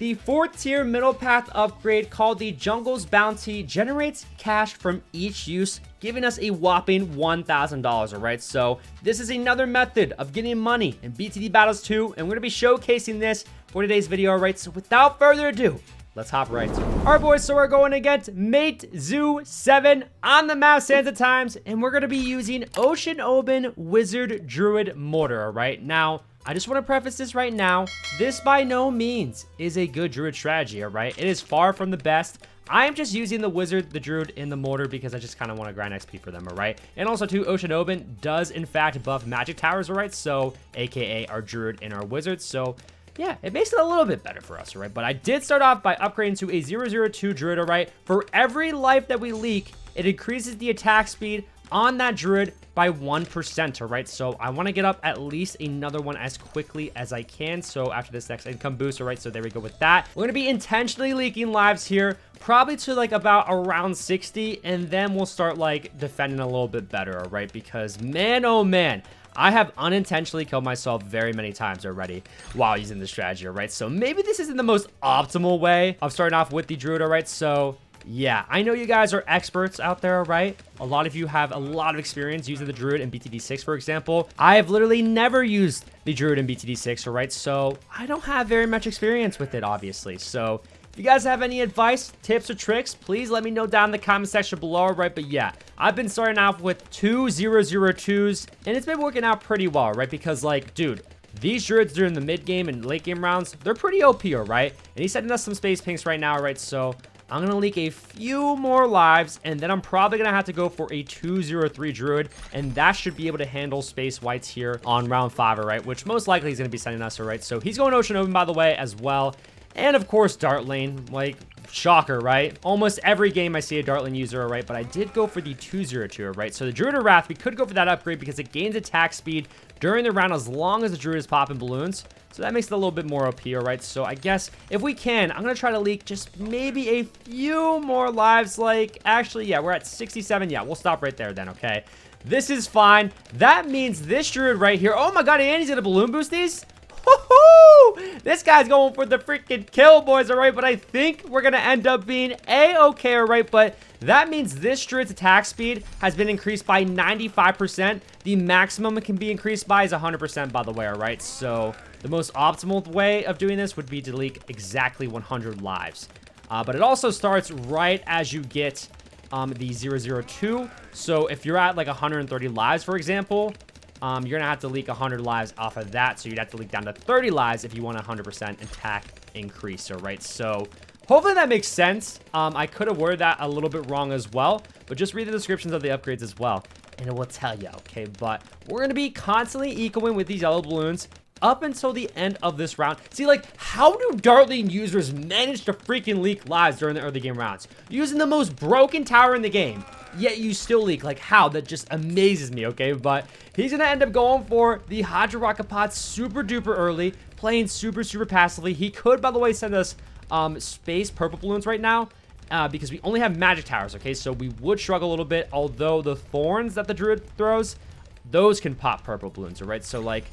The 4th tier middle path upgrade called the Jungle's Bounty generates cash from each use, giving us a whopping $1,000, alright? So this is another method of getting money in BTD battles too, and we're going to be showcasing this for today's video, alright? So without further ado, let's hop right to it. Alright boys, so we're going against Mate Zoo 7 on the map Santa Times, and we're going to be using Ocean Open Wizard Druid Mortar, alright? Now, I just want to preface this right now. This by no means is a good Druid strategy, alright? It is far from the best. I am just using the Wizard, the Druid, and the Mortar because I just kind of want to grind XP for them, alright? And also, too, Ocean Open does, in fact, buff magic towers, alright? So, aka our Druid and our Wizard. So, yeah, it makes it a little bit better for us, alright? But I did start off by upgrading to a 002 Druid, alright? For every life that we leak, it increases the attack speed on that Druid by 1%, alright? So I want to get up at least another one as quickly as I can. So after this next income boost, alright? So there we go with that. We're going to be intentionally leaking lives here, probably to like about around 60, and then we'll start like defending a little bit better, alright? Because man, oh man, I have unintentionally killed myself very many times already while using this strategy, alright? So maybe this isn't the most optimal way of starting off with the Druid, alright? So yeah, I know you guys are experts out there, right? A lot of you have a lot of experience using the Druid in BTD6, for example. I have literally never used the Druid in BTD6, all right? So I don't have very much experience with it, obviously. So if you guys have any advice, tips, or tricks, please let me know down in the comment section below, right? But yeah, I've been starting off with 2 002s, and it's been working out pretty well, right? Because like, dude, these Druids during the mid game and late game rounds, they're pretty OP, all right? And he's sending us some space pinks right now, right? So I'm going to leak a few more lives, and then I'm probably going to have to go for a 203 Druid, and that should be able to handle space whites here on round 5, all right? Which most likely he's going to be sending us, all right? So he's going Ocean Open, by the way, as well. And, of course, Dart Lane. Like, shocker, right? Almost every game I see a Dart Lane user, all right? But I did go for the 202, all right? So the Druid of Wrath, we could go for that upgrade because it gains attack speed during the round as long as the Druid is popping balloons. So that makes it a little bit more OP, all right? So I guess if we can, I'm going to try to leak just maybe a few more lives. Like, actually, yeah, we're at 67. Yeah, we'll stop right there then, okay? This is fine. That means this Druid right here. Oh my god, and he's going to balloon boost these? Woohoo! This guy's going for the freaking kill, boys, all right? But I think we're going to end up being A-okay, all right? But that means this Druid's attack speed has been increased by 95%. The maximum it can be increased by is 100%, by the way, all right? So the most optimal way of doing this would be to leak exactly 100 lives. But it also starts right as you get the 002. So if you're at like 130 lives, for example, you're going to have to leak 100 lives off of that. So you'd have to leak down to 30 lives if you want a 100% attack increase, all right? So hopefully that makes sense. I could have worded that a little bit wrong as well, but just read the descriptions of the upgrades as well, and it will tell you, okay? But we're going to be constantly ecoing with these yellow balloons up until the end of this round. See, like, how do Dart Lane users manage to freaking leak lives during the early game rounds? Using the most broken tower in the game, yet you still leak. Like, how? That just amazes me, okay? But he's going to end up going for the Hydra Rocket Pod super duper early, playing super, super passively. He could, by the way, send us space purple balloons right now because we only have magic towers, okay? So we would struggle a little bit, although the thorns that the Druid throws, those can pop purple balloons, all right? So, like,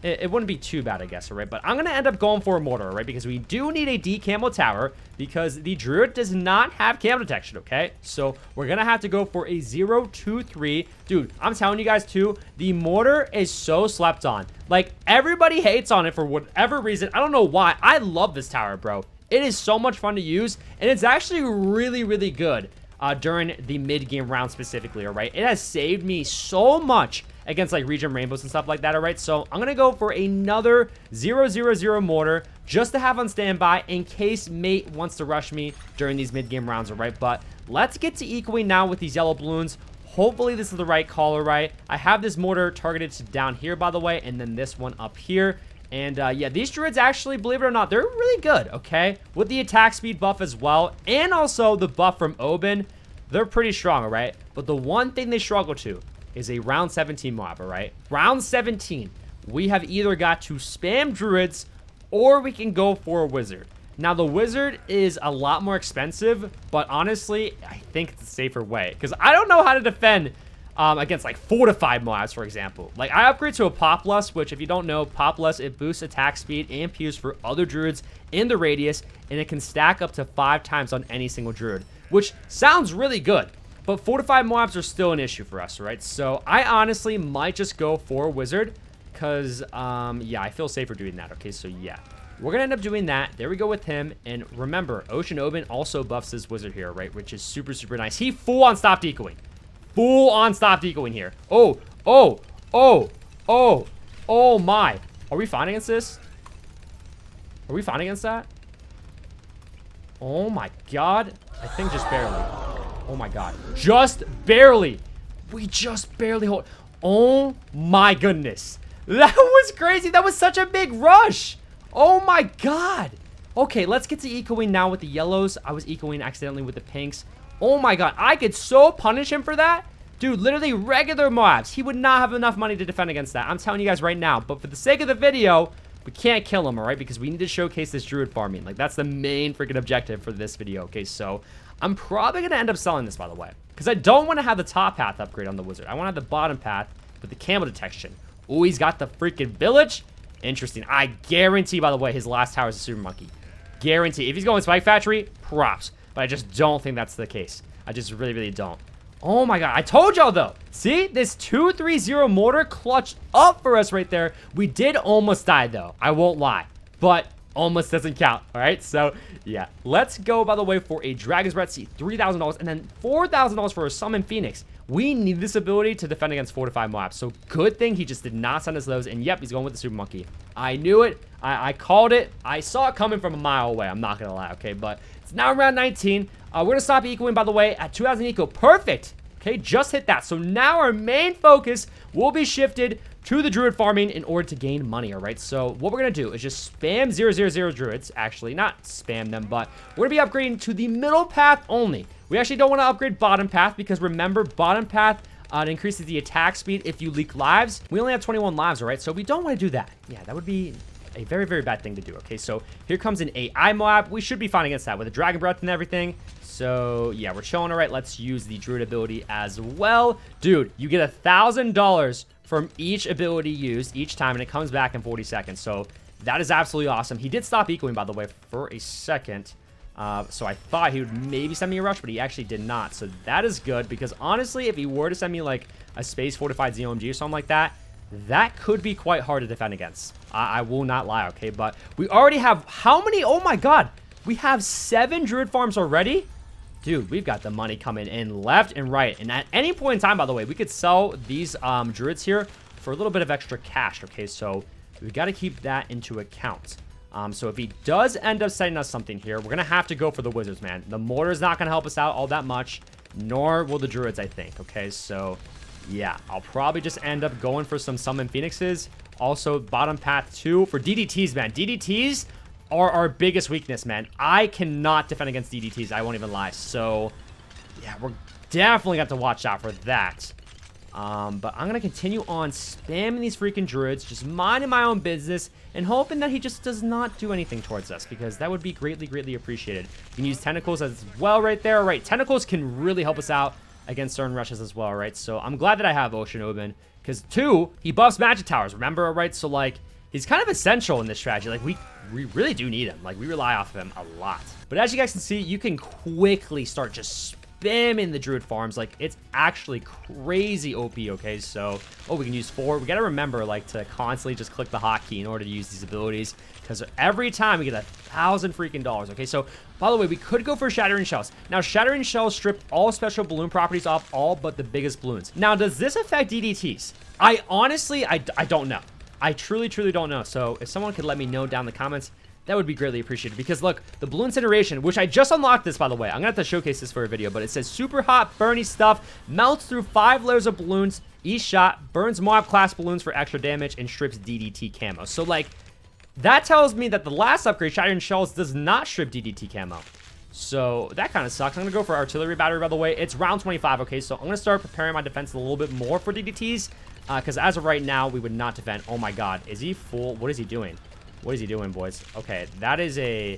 it wouldn't be too bad, I guess, all right? But I'm going to end up going for a Mortar, all right? Because we do need a D-Camo tower because the Druid does not have camo detection, okay? So we're going to have to go for a 023. Dude, I'm telling you guys, too, the Mortar is so slept on. Like, everybody hates on it for whatever reason. I don't know why. I love this tower, bro. It is so much fun to use, and it's actually really, really good during the mid-game round specifically, all right? It has saved me so much against like region rainbows and stuff like that, all right? So I'm gonna go for another 000 Mortar just to have on standby in case mate wants to rush me during these mid-game rounds, all right? But let's get to ecoing now with these yellow balloons. Hopefully this is the right call, all right? I have this Mortar targeted to down here, by the way, and then this one up here. And yeah, these Druids actually, believe it or not, they're really good, okay? With the attack speed buff as well, and also the buff from Oben, they're pretty strong, all right? But the one thing they struggle to is a round 17 mob, all right? Round 17, we have either got to spam Druids or we can go for a Wizard. Now, the Wizard is a lot more expensive, but honestly, I think it's a safer way because I don't know how to defend against like fortified mobs, for example. Like, I upgrade to a Populus, which if you don't know, Populus, it boosts attack speed and Pews for other Druids in the radius, and it can stack up to 5 times on any single druid, which sounds really good. But fortified mobs are still an issue for us, right? So I honestly might just go for wizard because, yeah, I feel safer doing that. Okay, so yeah, we're going to end up doing that. There we go with him. And remember, Ocean Oban also buffs his wizard here, right? Which is super, super nice. He full on stopped ecoing. Full on stopped ecoing here. Oh, oh, oh, oh, oh my. Are we fine against this? Are we fine against that? Oh my god. I think just barely. Oh my god. Just barely. We just barely hold. Oh my goodness. That was crazy. That was such a big rush. Oh my god. Okay, let's get to ecoing now with the yellows. I was ecoing accidentally with the pinks. Oh my god. I could so punish him for that. Dude, literally regular mobs. He would not have enough money to defend against that. I'm telling you guys right now. But for the sake of the video, we can't kill him, all right? Because we need to showcase this druid farming. Like, that's the main freaking objective for this video. Okay, so I'm probably going to end up selling this, by the way. Because I don't want to have the top path upgrade on the wizard. I want to have the bottom path with the camel detection. Oh, he's got the freaking village. Interesting. I guarantee, by the way, his last tower is a super monkey. Guarantee. If he's going Spike Factory, props. But I just don't think that's the case. I just really, really don't. Oh my god, I told y'all though. See, this 2-3-0 mortar clutched up for us right there. We did almost die though, I won't lie. But almost doesn't count, all right? So, yeah. Let's go, by the way, for a Dragon's Breath Seed, $3,000, and then $4,000 for a Summon Phoenix. We need this ability to defend against fortified mobs. So, good thing he just did not send us those, and yep, he's going with the Super Monkey. I knew it. I called it. I saw it coming from a mile away. I'm not going to lie, okay? But it's now around 19. We're going to stop ecoing, by the way, at 2,000 eco. Perfect. Okay, just hit that. So now our main focus will be shifted to the druid farming in order to gain money, all right? So what we're going to do is just spam 000 druids. Actually, not spam them, but we're going to be upgrading to the middle path only. We actually don't want to upgrade bottom path because remember, bottom path it increases the attack speed if you leak lives. We only have 21 lives, all right? So we don't want to do that. Yeah, that would be a very, very bad thing to do, okay? So here comes an AI Moab. We should be fine against that with a Dragon Breath and everything. So yeah, we're chilling, all right? Let's use the Druid ability as well. Dude, you get $1,000 from each ability used each time, and it comes back in 40 seconds. So that is absolutely awesome. He did stop ecoing, by the way, for a second. So I thought he would maybe send me a rush, but he actually did not. So that is good, because honestly, if he were to send me like a space fortified ZOMG or something like that, that could be quite hard to defend against. I will not lie, okay? But we already have how many? Oh my god. We have 7 druid farms already? Dude, we've got the money coming in left and right. And at any point in time, by the way, we could sell these druids here for a little bit of extra cash, okay? So we got to keep that into account. So if he does end up sending us something here, we're going to have to go for the wizards, man. The mortar's not going to help us out all that much, nor will the druids, I think, okay? So yeah, I'll probably just end up going for some summon phoenixes. Also, bottom path 2 for DDTs, man. DDTs are our biggest weakness, man. I cannot defend against DDTs. I won't even lie. So, yeah, we're definitely got to watch out for that. But I'm going to continue on spamming these freaking druids, just minding my own business, and hoping that he just does not do anything towards us, because that would be greatly, greatly appreciated. You can use tentacles as well right there. Right, tentacles can really help us out against certain rushes as well, right? So I'm glad that I have Ocean Oban, because 2, he buffs magic towers, remember, right? So, like, he's kind of essential in this strategy. Like, we really do need him. Like, we rely off of him a lot. But as you guys can see, you can quickly start just spamming the druid farms. Like, it's actually crazy OP, okay? So, oh, we can use 4. We got to remember, like, to constantly just click the hotkey in order to use these abilities, because every time we get 1,000 freaking dollars, okay? So, by the way, we could go for Shattering Shells. Now, Shattering Shells strip all special balloon properties off all but the biggest balloons. Now, does this affect DDTs? I honestly, I don't know. I truly, truly don't know. So if someone could let me know down in the comments, that would be greatly appreciated. Because look, the Bloon Incineration, which I just unlocked this, by the way. I'm going to have to showcase this for a video. But it says super hot, burny stuff, melts through 5 layers of balloons each shot, burns mob class balloons for extra damage, and strips DDT camo. So like, that tells me that the last upgrade, Shattering Shells, does not strip DDT camo. So that kind of sucks. I'm going to go for Artillery Battery, by the way. It's round 25, okay? So I'm going to start preparing my defense a little bit more for DDTs. Because as of right now, we would not defend. Oh my god. Is he full? What is he doing? What is he doing, boys? Okay, that is a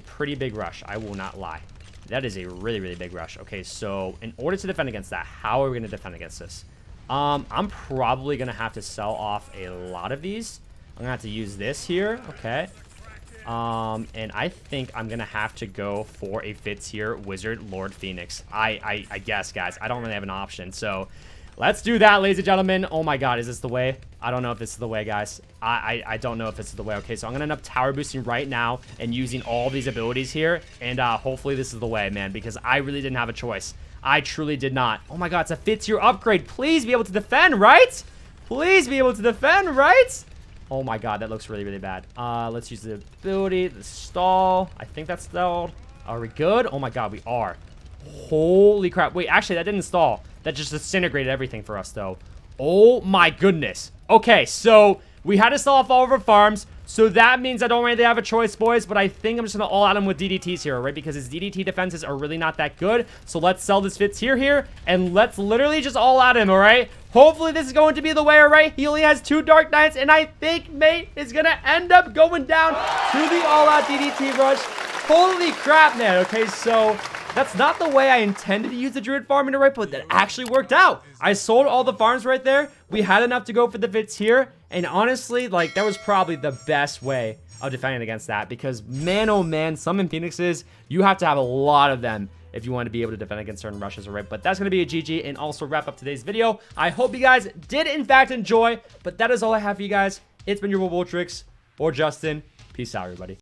pretty big rush. I will not lie. That is a really, really big rush. Okay, so in order to defend against that, how are we going to defend against this? I'm probably going to have to sell off a lot of these. I'm going to have to use this here. Okay. And I think I'm gonna have to go for a fifth tier Wizard Lord Phoenix. I guess, guys. I don't really have an option, so let's do that, ladies and gentlemen. Oh my god, is this the way? I don't know if this is the way, guys. I don't know if this is the way. Okay, so I'm gonna end up tower boosting right now and using all these abilities here, and hopefully this is the way, man, because I really didn't have a choice. I truly did not. Oh my god, it's a fifth tier upgrade. Please be able to defend, right? Please be able to defend, right? Oh my god, that looks really, really bad. Let's use the ability, the stall. I think that's stalled. Are we good? Oh my god, we are. Holy crap. Wait, actually, that didn't stall. That just disintegrated everything for us, though. Oh my goodness. Okay, so we had to stall off all of our farms. So that means I don't really have a choice, boys. But I think I'm just going to all out him with DDTs here, right? Because his DDT defenses are really not that good. So let's sell this fifth tier here. And let's literally just all out him, all right? Hopefully this is going to be the way, all right? He only has 2 Dark Knights. And I think mate is going to end up going down to the all-out DDT rush. Holy crap, man. Okay, so that's not the way I intended to use the Druid farming, right? But that actually worked out. I sold all the farms right there. We had enough to go for the fifth tier. And honestly, like, that was probably the best way of defending against that. Because, man, oh, man, Summon Phoenixes, you have to have a lot of them if you want to be able to defend against certain rushes, all right? But that's going to be a GG and also wrap up today's video. I hope you guys did, in fact, enjoy. But that is all I have for you guys. It's been your Woltrix or Justin. Peace out, everybody.